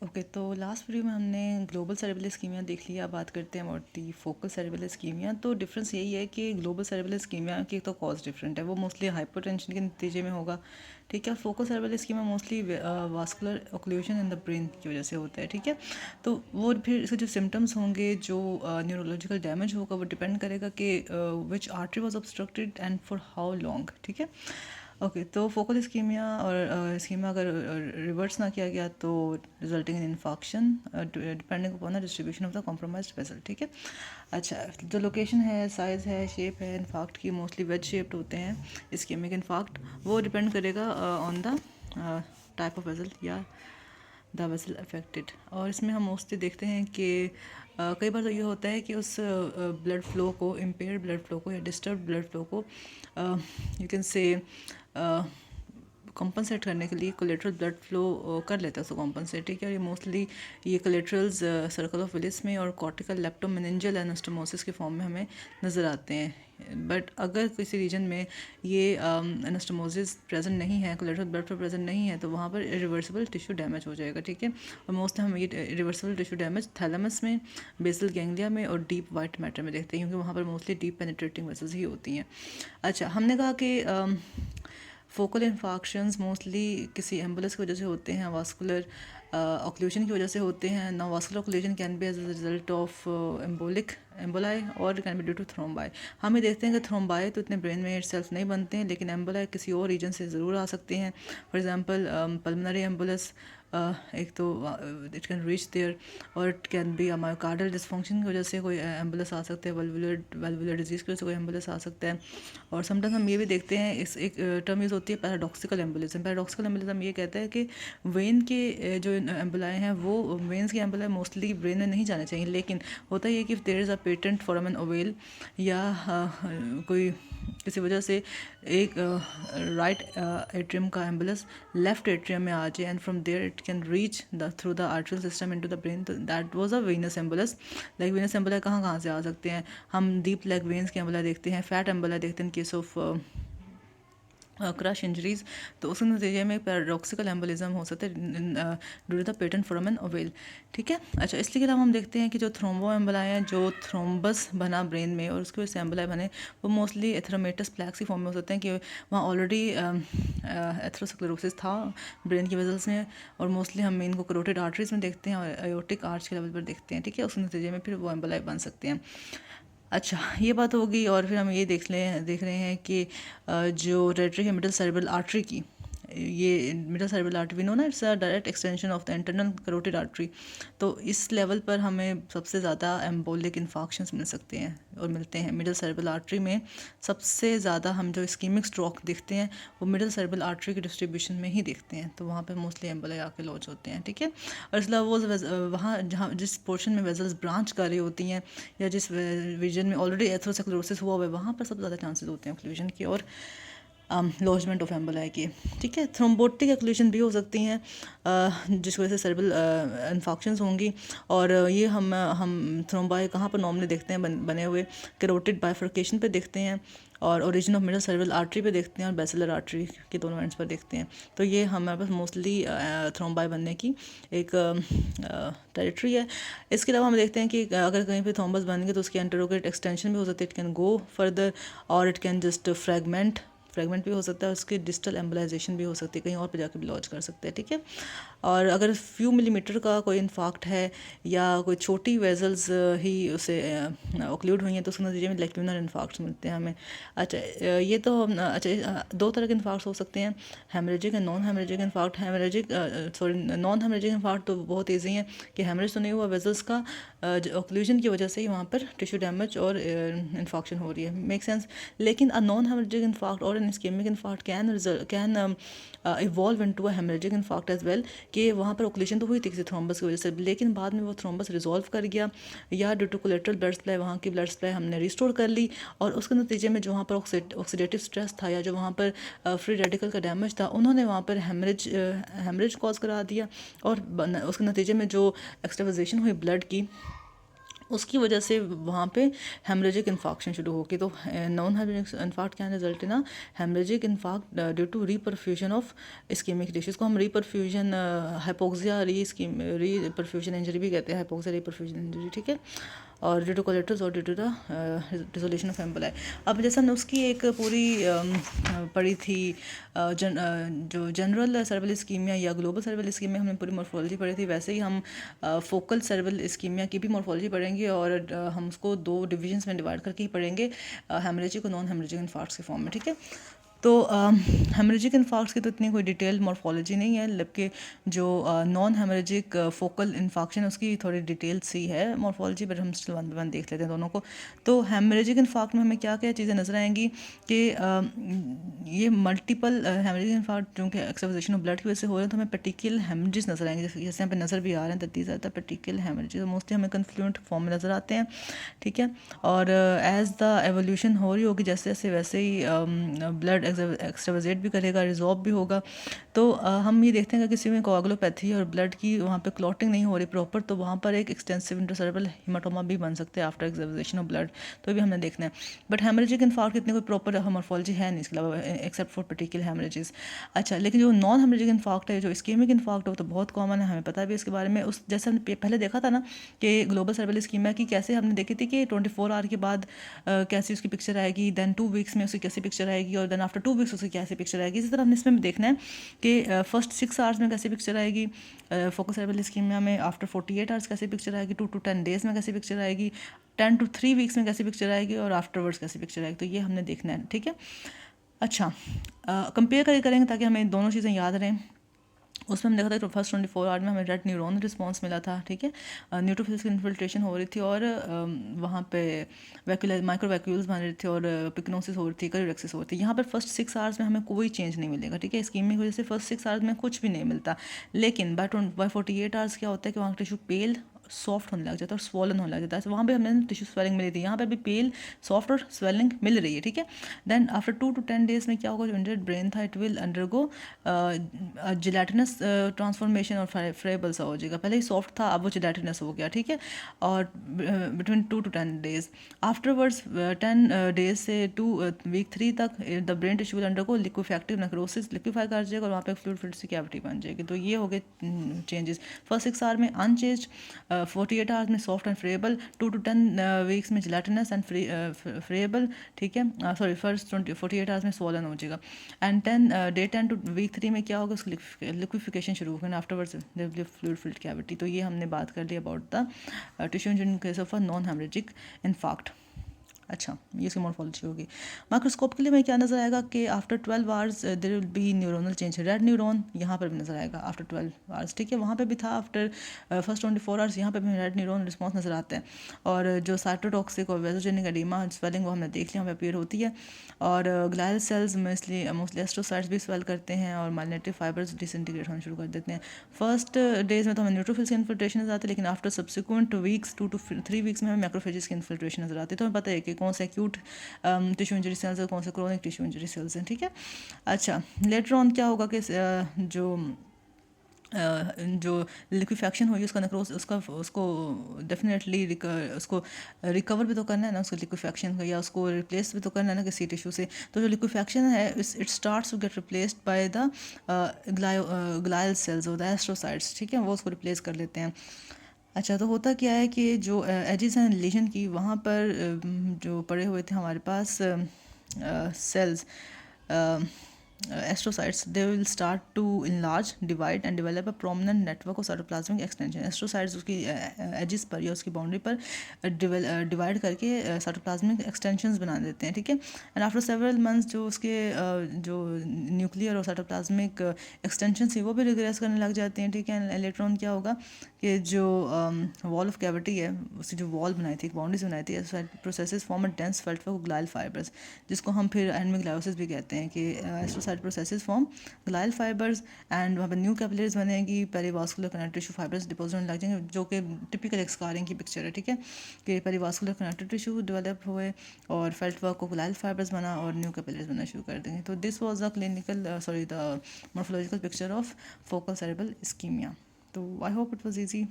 Okay तो last video में हमने ग्लोबल सेरेब्रल इस्कीमिया देख लिया। बात करते हैं about the focal cerebral ischaemia. तो डिफरेंस यही है कि ग्लोबल सेरेब्रल इस्कीमिया की तो कॉज डिफरेंट है, वो मोस्टली हाइपरटेंशन के नतीजे में होगा, ठीक है। Focal cerebral ischaemia mostly vascular occlusion in the brain की वजह से होता है, ठीक है। तो वो फिर इसके जो सिम्टम्स होंगे, जो न्यूरोलॉजिकल डैमेज होगा, वो डिपेंड करेगा कि which artery was obstructed and for how long, ठीक है। ओके तो फोकल इस्कीमिया और इस्कीमिया अगर रिवर्स ना किया गया तो resulting in infarction depending upon the distribution of the compromised vessel, ठीक है। अच्छा, जो लोकेशन है, साइज़ है, शेप है इन्फाक्ट की, मोस्टली वेज शेप्ड होते हैं इस्कीमिक इन्फाक्ट। वो डिपेंड करेगा on the type of vessel या द वेसल अफेक्टेड। और इसमें हम मोस्टली देखते हैं कि कई बार तो ये होता है कि उस ब्लड फ्लो को, इम्पेयर ब्लड फ्लो को या डिस्टर्ब ब्लड फ्लो को यू कैन से कॉम्पनसेट करने के लिए कोलेट्रल ब्लड फ्लो कर लेता है उसको कॉम्पनसेट, ठीक है। और ये मोस्टली ये कोलेट्रल्स सर्कल ऑफ विलिस में और कॉर्टिकल लेप्टोमेनिंजियल एनास्टोमोसिस के फॉर्म में हमें नज़र आते हैं। बट अगर किसी रीजन में ये एनास्टोमोसिस प्रेजेंट नहीं है, कोलेट्रल ब्लड फ्लो प्रेजेंट नहीं है, तो वहाँ पर इरिवर्सिबल टिश्यू डैमेज हो जाएगा, ठीक है। और मोस्ट हम ये इरिवर्सिबल टिश्यू डैमेज थैलेमस में, बेसल गैंग्लिया में और डीप वाइट मैटर में देखते हैं, क्योंकि वहाँ पर मोस्टली डीप पेनिट्रेटिंग वेसल्स ही होती हैं। अच्छा, हमने कहा कि फोकल इन्फाक्शंस मोस्टली किसी एम्बुलेंस की वजह से होते हैं, वास्कुलर ऑक्लूजन की वजह से होते हैं। ना vascular occlusion can be as a result of emboli और can be due to thrombi. हम ये देखते हैं कि थ्रोम्बाई तो इतने ब्रेन में इटसेल्फ नहीं बनते हैं, लेकिन एम्बोलाई किसी और रीजन से ज़रूर आ सकते हैं। फॉर एग्जांपल पल्मोनरी एम्बुलस, एक तो इट कैन रीच देयर, और it can be myocardial dysfunction की वजह से कोई एम्बुलेंस आ सकते हैं, वेल्वुलर डिजीज़ की वजह से कोई एम्बुलेंस आ सकता है। और समटाइम्स हम ये भी देखते हैं, इस एक टर्म यूज़ होती है पैराडॉक्सिकल एम्बुलिज्म। पैराडॉक्सिकल एम्बुलिज्म ये कहता है कि वेन के जो एम्बुलाए हैं, वो वेन्स के एम्बुलाए मोस्टली ब्रेन में नहीं जाने चाहिए, लेकिन होता ही है कि there is a patent foramen ovale या कोई किसी वजह से एक राइट एट्रियम का एम्बुलस लेफ्ट एट्रियम में आ जाए and from there it can reach the through the arterial system into the brain, तो that was a venous embolus. Like venous emboli कहाँ कहाँ से आ सकते हैं, हम डीप लेग वेन्स के एम्बुला देखते हैं, फैट एम्बुला देखते हैं in case of crush injuries. तो उस नतीजे में पैराडॉक्सिकल एम्बोलिज्म हो सकता है due to the patent foramen ovale, ठीक है। अच्छा, इसके अलावा हम देखते हैं कि जो थ्रोम्बो एम्बोलाई हैं, जो थ्रोम्बस बना ब्रेन में और उसकी वजह से एम्बोलाई बने, वो मोस्टली एथरोमेटस प्लैक्स की फॉर्म में हो सकते हैं कि वहाँ ऑलरेडी एथरोस्क्लेरोसिस था ब्रेन की वेसल्स में, और मोस्टली हम इनको करोटिड आर्टरीज में देखते हैं और आयोटिक आर्च के लेवल पर देखते हैं, ठीक है। उस नतीजे में फिर वो एम्बोलाई बन सकते हैं। अच्छा, ये बात होगी। और फिर हम ये देख रहे हैं कि जो रेटरी है मिडल सेरेब्रल आर्टरी की, ये middle cerebral artery we know ना, it's a direct extension of the internal carotid artery. तो इस लेवल पर हमें सबसे ज़्यादा एम्बोलिक इन्फॉक्शंस मिल सकते हैं और मिलते हैं मिडल सेरेब्रल आर्टरी में। सबसे ज़्यादा हम जो इस्कीमिक स्ट्रोक देखते हैं वो मिडल सेरेब्रल आर्टरी के डिस्ट्रीब्यूशन में ही देखते हैं, तो वहाँ पर मोस्टली एम्बोलाई आके लॉन्च होते हैं, ठीक है। और इसके अलावा वो वहाँ जहाँ जिस पोर्शन में वेजल्स ब्रांच कर रही होती हैं या जिस रीजन में ऑलरेडी एथरोस्क्लेरोसिस हुआ हुआ है, वहाँ पर सबसे ज़्यादा चांसेस होते हैं ओक्लूजन की और लॉजमेंट ऑफ एम्बोलाई की, ठीक है। थ्रोम्बोटिक एक्लूजन भी हो सकती हैं जिसकी वजह से सेरेब्रल इन्फॉक्शंस होंगी। और ये हम थ्रोम्बाई कहाँ पर नॉर्मली देखते हैं बने हुए, कैरोटिड बाइफर्केशन पे देखते हैं, और origin of middle cerebral artery पे देखते हैं, और बेसिलर आर्टरी के दोनों एंड्स पर देखते हैं। तो ये हमारे पास मोस्टली थ्रोम्बाई बनने की एक टेरिटरी है। इसके अलावा हम देखते हैं कि अगर कहीं पे थ्रोम्बस बन गए तो उसकी एंटेरोगेट एक्सटेंशन भी हो सकती है, इट कैन गो फर्दर, और इट कैन जस्ट फ्रेगमेंट भी हो सकता है, उसकी डिस्टल एम्बलाइजेशन भी हो सकती है, कहीं और पे जाकर भी लॉज कर सकते हैं, ठीक है। और अगर फ्यू मिलीमीटर का कोई इन्फाक्ट है या कोई छोटी वेजल्स ही उसे ऑक्लूड हुई हैं, तो उसके नतीजे में लेक्यूनर इन्फाक्ट्स मिलते हैं हमें। अच्छा, ये तो दो तरह के इन्फाक्ट्स हो सकते हैं, haemorrhagic and non haemorrhagic infarct. Non haemorrhagic infarct तो बहुत ईजी है कि हेमरेज तो नहीं हुआ वेजल्स का, ऑक्लूजन की वजह से ही वहाँ पर टिश्यू डैमेज और इन्फॉक्शन हो रही है, मेक सेंस। लेकिन अ नॉन हेमरेजिक इन्फाक्ट और an ischaemic infarct can evolve into a haemorrhagic infarct as well, कि वहाँ पर ऑक्लूजन तो हुई थी किसी थ्रोम्बस की वजह से, लेकिन बाद में वो थ्रोम्बस रिजॉल्व कर गया, या due to collateral blood supply वहाँ की ब्लड सप्लाई हमने रिस्टोर कर ली, और उसके नतीजे में जो वहाँ पर ऑक्सीडेटिव स्ट्रेस था या जो वहाँ पर फ्री रेडिकल का डैमेज था, उन्होंने वहाँ पर हेमरेज कॉज करा दिया, और उसके नतीजे में जो एक्सट्रावाइजेशन हुई ब्लड की, उसकी वजह से वहाँ पे हेमरेजिक इन्फाक्शन शुरू होगी। तो नॉन हेमरेजिक इन्फाक्ट क्या रिजल्ट है ना, haemorrhagic infarct due to reperfusion of ischaemic tissues को हम रीपरफ्यूजन हाइपोक्सिया रीपरफ्यूजन इंजरी भी कहते हैं, हाइपोक्सिया रीपरफ्यूजन इंजरी, ठीक है, और ड्यू टू कोलेट्रस और due to the dissolution of emboli. अब जैसे हमने उसकी एक पूरी पढ़ी थी जो जनरल सेरेब्रल इस्कीमिया या ग्लोबल सेरेब्रल इस्कीमिया, हमने पूरी मॉर्फोलॉजी पढ़ी थी, वैसे ही हम फोकल सेरेब्रल इस्कीमिया की भी मॉर्फोलॉजी पढ़ेंगे और हम उसको 2 डिविजन्स में डिवाइड करके ही पढ़ेंगे, हेमरेजिक और नॉन हेमरेजिक इन्फार्क्ट्स के फॉर्म में, ठीक है। तो हेमरेजिक इन्फार्क्ट्स की तो इतनी कोई डिटेल मॉर्फोलॉजी नहीं है, जबकि जो नॉन हेमरेजिक फोकल इन्फाक्शन उसकी थोड़ी डिटेल सी है मॉर्फोलॉजी, पर हम स्टिल वन बाय वन देख लेते हैं दोनों को। तो हेमरेजिक इन्फार्क्ट में हमें क्या क्या चीज़ें नजर आएंगी कि ये मल्टीपल हेमरेजिक इन्फार्क्ट जो कि एक्सपोजिशन ऑफ ब्लड की वजह से हो रहे हैं, तो हमें पर्टिकुलर हेमरेजेस नजर आएंगे, जैसे यहाँ पे नज़र भी आ रहे हैं, तत्ती ज़्यादा पर्टिकुलर हेमरेजेस मोस्टली हमें कन्फ्लुएंट फॉर्म में नज़र आते हैं, ठीक है। और एज द एवोल्यूशन हो रही होगी जैसे जैसे, वैसे ही ब्लड एक्सट्रावेजेट भी करेगा, रिजॉर्ब भी होगा। तो हम ये देखते हैं कि किसी में कोआगुलोपैथी और ब्लड की वहाँ पे क्लॉटिंग नहीं हो रही प्रॉपर, तो वहाँ पर एक एक्सटेंसिव इंट्रासेरेब्रल हेमाटोमा भी बन सकते हैं आफ्टर एक्सपोजिशन ऑफ ब्लड, तो भी हमने देखना है। बट हेमरेजिक इन्फार्क्ट इतनी कोई प्रॉपर मॉर्फोलॉजी है नहीं इसके अलावा, एक्सेप्ट फॉर पर्टिकुलर हेमरेजेस। अच्छा, लेकिन जो नॉन हेमरेजिक इन्फार्क्ट है, जो इस्कीमिक इन्फार्क्ट है, वो तो बहुत कॉमन है, हमें पता भी इसके बारे में। उस जैसे हमने पहले देखा था ना कि ग्लोबल सेरेब्रल इस्कीमिया की कैसे हमने देखी थी कि 24 आवर के बाद कैसी उसकी पिक्चर आएगी, देन 2 वीक्स में उसकी कैसी पिक्चर आएगी, और देन आफ्टर 2 वीक्स उसकी कैसी पिक्चर आएगी। इसी तरह हमने इसमें देखना है कि फर्स्ट 6 आवर्स में कैसी पिक्चर आएगी फोकस सेरेब्रल इस्कीमिया में, आफ्टर 48 आवर्स कैसी पिक्चर आएगी, 2 to 10 डेज में कैसी पिक्चर आएगी, 10 to 3 वीक्स में कैसी पिक्चर आएगी, और आफ्टरवर्ड्स कैसी पिक्चर आएगी। तो ये हमने देखना है, ठीक है। अच्छा, कंपेयर करके करेंगे ताकि हमें दोनों चीज़ें याद रहें। उसमें हमने देखा था कि फर्स्ट 24 आवर में हमें रेड न्यूरॉन रिस्पांस मिला था, ठीक है, न्यूट्रोफिल्स की इन्फिल्ट्रेशन हो रही थी, और वहाँ पे वैक्यूल माइक्रो वैक्यूल्स बन रहे थे, और पिक्नोसिस हो रही थी, करियोरेक्सिस हो रही थी। यहाँ पर फर्स्ट 6 आवर्स में हमें कोई चेंज नहीं मिलेगा, ठीक है, स्कीमिक की वजह से फर्स्ट 6 आवर्स में कुछ भी नहीं मिलता। लेकिन बाय 48 आवर्स क्या होता है कि वहाँ टिश्यू पेल सॉफ्ट होने लग जाता है और स्वॉलन होने लग जाता है। तो वहाँ पे हमने टिश्यू स्वेलिंग मिली थी, यहाँ पे भी पेल सॉफ्ट और स्वेलिंग मिल रही है, ठीक है। देन आफ्टर 2 to 10 डेज में क्या होगा, जो इंजर्ड ब्रेन था it will undergo gelatinous transformation और फ्रेबल सा हो जाएगा। पहले ही सॉफ्ट था, अब वो जिलेटिनस हो गया, ठीक है। और between 2 to 10 days afterwards 10 days से 2 week 3 तक the brain tissue will undergo liquefactive necrosis, liquefy कर जाएगा और वहाँ पे फ्लूइड फिल्ड सी कैविटी बन जाएगी। तो ये हो गए चेंजेस। फर्स्ट 6 आवर में अनचेंज, 48 आवर्स में सॉफ्ट एंड फ्रेबल, 2 to 10 वीक्स में जिलेटिनस एंड फ्रेबल, ठीक है, सॉरी फर्स्ट 48 आवर्स में स्वॉलन हो जाएगा। एंड डे 10 to week 3 में क्या होगा, उसकी लिक्विफिकेशन शुरू होगा, आफ्टरवर्ड्स फ्लूइड फिल्ड कैविटी। तो ये हमने बात कर ली about the tissue injury in case of a non haemorrhagic infarct. अच्छा, ये इसकी मॉर्फोलॉजी होगी। माइक्रोस्कोप के लिए हमें क्या नजर आएगा कि after 12 hours there will be neuronal change, red neuron यहाँ पर भी नजर आएगा आफ्टर 12 आवर्स, ठीक है, वहाँ पे भी था आफ्टर फर्स्ट 24 आवर्स, यहाँ पे भी रेड न्यूरॉन रिस्पॉन्स नजर आता है। और जो साइटोटॉक्सिक और वेजोजेनिक एडिमा स्वेलिंग वो हमने देख लिया, वहाँ पे अपीयर होती है। और ग्लायल सेल्स मोस्टली एस्ट्रोसाइट्स भी स्वेल करते हैं, और माइलिनेटिव फाइबर्स डिसइंटीग्रेट होना शुरू कर देते हैं। फर्स्ट डेज में तो हमें न्यूट्रोफिल्स की इन्फिल्ट्रेशन नजर आती है, लेकिन after subsequent weeks 2 to 3 weeks में हमें मैक्रोफेजेस की इन्फिल्ट्रेशन नजर आती है। तो हमें पता है कि कौन से एक्यूट टिश्यू इंजरी सेल्स है, कौन से क्रोनिक टिश्यू इंजरी सेल्स हैं, ठीक है। अच्छा, लेटर ऑन क्या होगा कि जो लिक्विफैक्शन हुई उसका नेक्रोस उसको डेफिनेटली उसको रिकवर भी तो करना है ना, उसको लिक्विफैक्शन का, या उसको रिप्लेस भी तो करना है ना किसी टिश्यू से। तो जो लिक्विफैक्शन है it starts to get replaced by the glial cells और द एस्ट्रोसाइट्स, ठीक है, वो उसको रिप्लेस कर लेते हैं। अच्छा, तो होता क्या है कि जो एजिस हैं लीजन की, वहाँ पर जो पड़े हुए थे हमारे पास sales astrocytes, they will start to enlarge, divide and develop a prominent network of cytoplasmic extension. astrocytes उसकी एजिस पर या उसकी बाउंड्री पर डिवाइड करके साइटोप्लाज्मिक एक्सटेंशंस बना देते हैं, ठीक है। एंड आफ्टर सेवरल मंथ्स जो उसके जो न्यूक्लियर और साइटोप्लाज्मिक एक्सटेंशन थी वो भी रिग्रेस करने लग जाती हैं, ठीक है। लेटर ऑन क्या होगा कि जो वॉल ऑफ कैविटी है, उसकी जो वॉल बनाई थी, बाउंड्रीज बनाई थी, processes form a dense felt for glial fibres, जिसको हम फिर एंड में ग्लायोसिस भी कहते हैं कि astrocyte processes form glial fibres, and वहाँ पर न्यू कैपिलरीज बनेगी, पेरीवास्कुलर कनेक्टिव टिश्यू फाइबर्स डिपोजिट होने लग जाएंगे, जो कि टिपिकल एक स्कारिंग की पिक्चर है, ठीक है, कि पेरीवास्कुलर कनेक्टिव टिश्यू डेवलप हुए और फेल्ट वर्क को ग्लायल फाइबर्स बना और न्यू कैपिलरीज बनना शुरू कर देंगे। तो this was the the morphological picture of focal cerebral ischaemia. तो I hope it was easy.